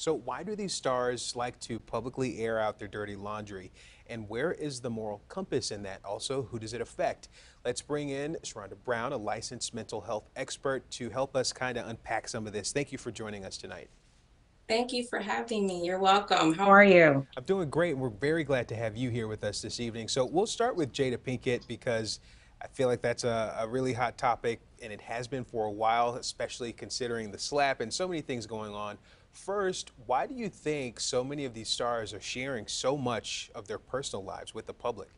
So why do these stars like to publicly air out their dirty laundry? And where is the moral compass in that? Also, who does it affect? Let's bring in Sharonda Brown, a licensed mental health expert, to help us kind of unpack some of this. Thank you for joining us tonight. Thank you for having me. You're welcome. How are you? I'm doing great, and we're very glad to have you here with us this evening. So we'll start with Jada Pinkett because I feel like that's a really hot topic, and it has been for a while, especially considering the slap and so many things going on. First, why do you think so many of these stars are sharing so much of their personal lives with the public?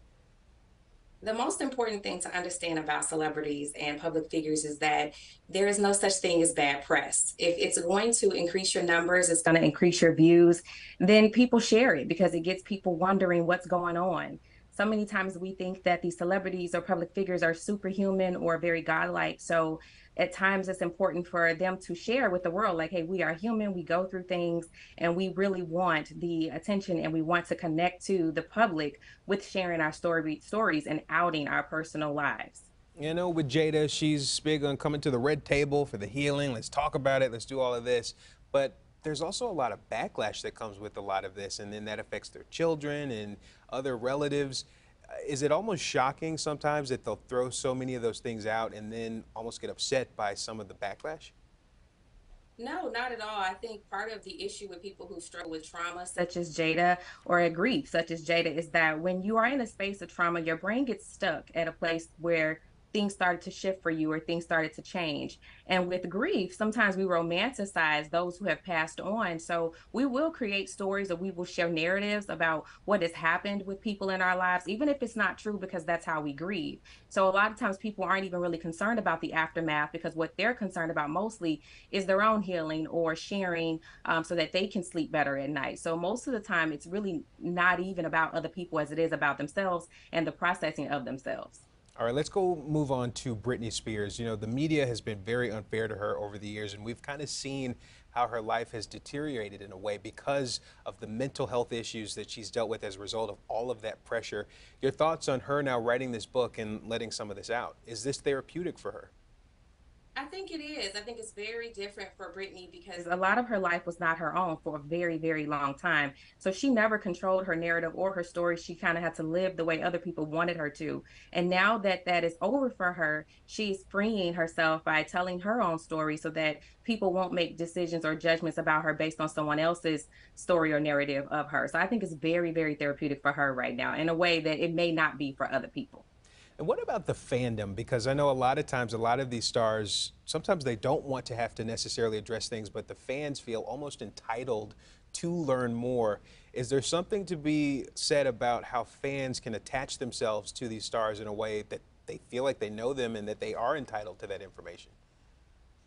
The most important thing to understand about celebrities and public figures is that there is no such thing as bad press. If it's going to increase your numbers, it's going to increase your views, then people share it because it gets people wondering what's going on. So many times we think that these celebrities or public figures are superhuman or very godlike. So at times it's important for them to share with the world, like, hey, we are human, we go through things, and we really want the attention and we want to connect to the public with sharing our stories and outing our personal lives. You know, with Jada, she's big on coming to the red table for the healing. Let's talk about it. Let's do all of this. But there's also a lot of backlash that comes with a lot of this, and then that affects their children and other relatives. Is it almost shocking sometimes that they'll throw so many of those things out and then almost get upset by some of the backlash? No, not at all. I think part of the issue with people who struggle with trauma, such as Jada, or a grief, such as Jada, is that when you are in a space of trauma, your brain gets stuck at a place where things started to shift for you or things started to change. And with grief, sometimes we romanticize those who have passed on. So we will create stories or we will share narratives about what has happened with people in our lives, even if it's not true, because that's how we grieve. So a lot of times people aren't even really concerned about the aftermath because what they're concerned about mostly is their own healing or sharing so that they can sleep better at night. So most of the time, it's really not even about other people as it is about themselves and the processing of themselves. All right, let's go move on to Britney Spears. You know, the media has been very unfair to her over the years, and we've kind of seen how her life has deteriorated in a way because of the mental health issues that she's dealt with as a result of all of that pressure. Your thoughts on her now writing this book and letting some of this out? Is this therapeutic for her? I think it is. I think it's very different for Britney because a lot of her life was not her own for a very, very long time. So she never controlled her narrative or her story. She kind of had to live the way other people wanted her to. And now that that is over for her, she's freeing herself by telling her own story so that people won't make decisions or judgments about her based on someone else's story or narrative of her. So I think it's very, very therapeutic for her right now in a way that it may not be for other people. And what about the fandom? Because I know a lot of times, a lot of these stars, sometimes they don't want to have to necessarily address things, but the fans feel almost entitled to learn more. Is there something to be said about how fans can attach themselves to these stars in a way that they feel like they know them and that they are entitled to that information?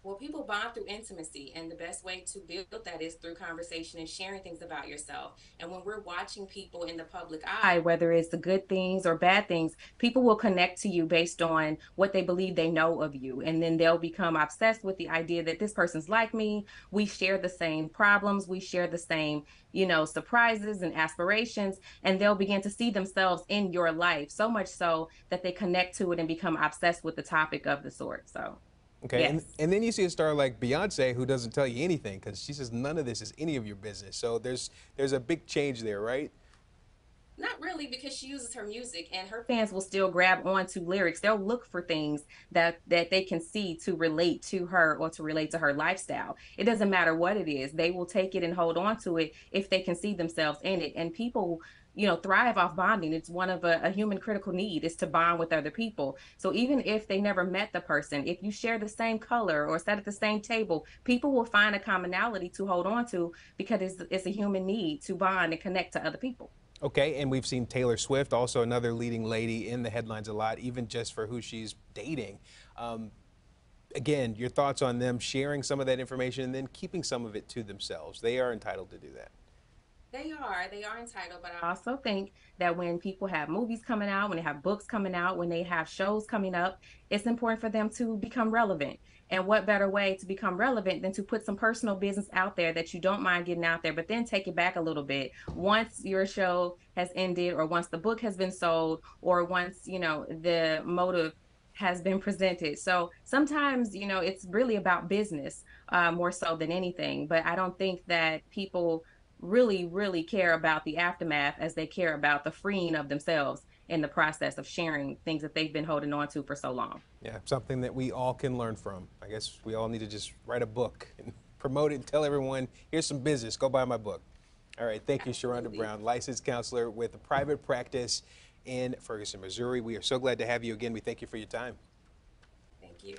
Well, people bond through intimacy, and the best way to build that is through conversation and sharing things about yourself. And when we're watching people in the public eye, whether it's the good things or bad things, people will connect to you based on what they believe they know of you. And then they'll become obsessed with the idea that this person's like me. We share the same problems, we share the same, surprises and aspirations, and they'll begin to see themselves in your life, so much so that they connect to it and become obsessed with the topic of the sort. So. Okay, and, Yes. and then you see a star like Beyonce who doesn't tell you anything because she says none of this is any of your business. So there's a big change there, right? Not really, because she uses her music and her fans will still grab onto lyrics. They'll look for things that they can see to relate to her or to relate to her lifestyle. It doesn't matter what it is. They will take it and hold on to it if they can see themselves in it. And people, thrive off bonding. It's one of a human critical need is to bond with other people. So even if they never met the person, if you share the same color or sat at the same table, people will find a commonality to hold on to because it's a human need to bond and connect to other people. Okay, and we've seen Taylor Swift, also another leading lady, in the headlines a lot, even just for who she's dating. Um, Again, your thoughts on them sharing some of that information and then keeping some of it to themselves. They are entitled to do that. They are entitled, but I also think that when people have movies coming out, when they have books coming out, when they have shows coming up, it's important for them to become relevant. And what better way to become relevant than to put some personal business out there that you don't mind getting out there, but then take it back a little bit. Once your show has ended, or once the book has been sold, or once, the motive has been presented. So sometimes, it's really about business. more so than anything. But I don't think that people really care about the aftermath as they care about the freeing of themselves in the process of sharing things that they've been holding on to for so long. Yeah, something that we all can learn from. I guess we all need to just write a book and promote it and tell everyone, here's some business, go buy my book. All right, thank you, Sharonda Absolutely. Brown, licensed counselor with a private practice in Ferguson, Missouri. We are so glad to have you again. We thank you for your time. Thank you.